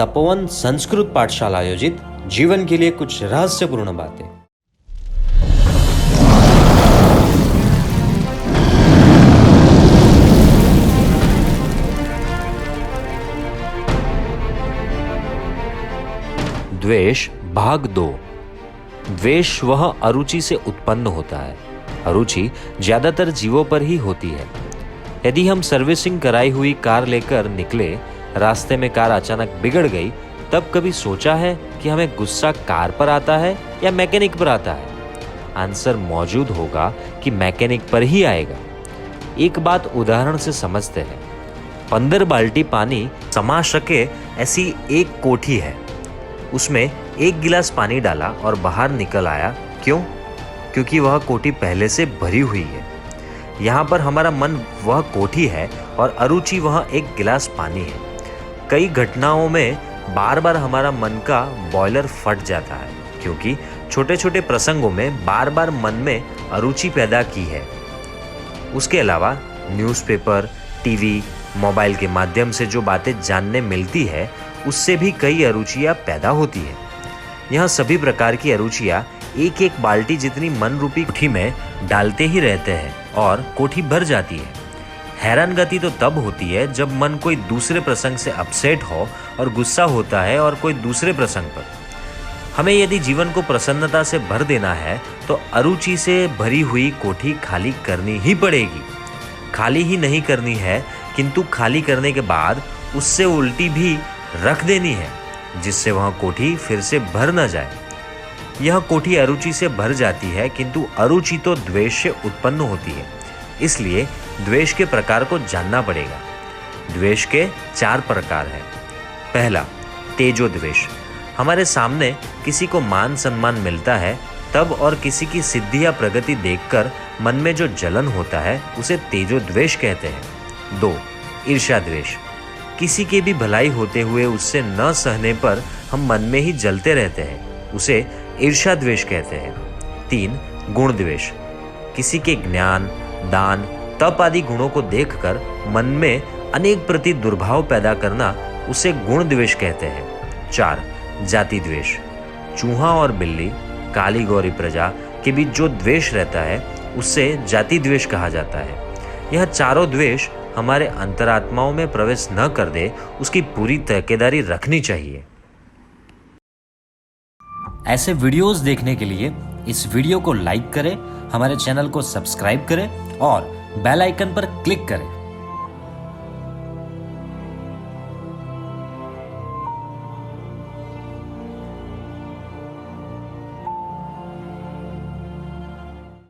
तपोवन संस्कृत पाठशाला आयोजित जीवन के लिए कुछ रहस्यपूर्ण बातें। द्वेष भाग 2। द्वेष वह अरुचि से उत्पन्न होता है। अरुचि ज्यादातर जीवों पर ही होती है। यदि हम सर्विसिंग कराई हुई कार लेकर निकले, रास्ते में कार अचानक बिगड़ गई, तब कभी सोचा है कि हमें गुस्सा कार पर आता है या मैकेनिक पर आता है? आंसर मौजूद होगा कि मैकेनिक पर ही आएगा। एक बात उदाहरण से समझते हैं। 15 बाल्टी पानी समा सके ऐसी एक कोठी है। उसमें 1 गिलास पानी डाला और बाहर निकल आया। क्यों? क्योंकि वह कोठी पहले से भरी हुई है। यहाँ पर हमारा मन वह कोठी है और अरुचि वह 1 गिलास पानी है। कई घटनाओं में बार बार हमारा मन का बॉयलर फट जाता है, क्योंकि छोटे छोटे प्रसंगों में बार बार मन में अरुचि पैदा की है। उसके अलावा न्यूज़पेपर, टीवी, मोबाइल के माध्यम से जो बातें जानने मिलती है, उससे भी कई अरुचियाँ पैदा होती है। यह सभी प्रकार की अरुचियाँ एक एक बाल्टी जितनी मन रूपी कोठी में डालते ही रहते हैं और कोठी भर जाती है। हैरान गति तो तब होती है जब मन कोई दूसरे प्रसंग से अपसेट हो और गुस्सा होता है और कोई दूसरे प्रसंग पर। हमें यदि जीवन को प्रसन्नता से भर देना है तो अरुचि से भरी हुई कोठी खाली करनी ही पड़ेगी। खाली ही नहीं करनी है, किंतु खाली करने के बाद उससे उल्टी भी रख देनी है, जिससे वह कोठी फिर से भर न जाए। यह कोठी अरुचि से भर जाती है, किंतु अरुचि तो द्वेष से उत्पन्न होती है। इसलिए द्वेष के प्रकार को जानना पड़ेगा। द्वेष के 4 प्रकार हैं। पहला, तेजो द्वेष। हमारे सामने किसी को मान सम्मान मिलता है तब और किसी की सिद्धि या प्रगति देखकर मन में जो जलन होता है, उसे तेजो द्वेष कहते हैं। 2, ईर्ष्या द्वेष। किसी की भी भलाई होते हुए उससे न सहने पर हम मन में ही जलते रहते हैं, उसे ईर्ष्या द्वेष कहते हैं। 3, गुण द्वेष। किसी के ज्ञान, दान, तप आदि गुणों को देखकर मन में अनेक प्रति दुर्भाव पैदा करना, उसे गुण द्वेष कहते हैं। 4, जाति द्वेष। चूहा और बिल्ली, काली गौरी प्रजा के बीच जो द्वेष रहता है, उससे जाति द्वेष कहा जाता है। यह चारों द्वेष हमारे अंतरात्माओं में प्रवेश न कर दे, उसकी पूरी तहकेदारी रखनी चाहिए। ऐसे वीडियोस देखने के लिए इस वीडियो को लाइक करें, हमारे चैनल को सब्सक्राइब करें और बेल आइकन पर क्लिक करें।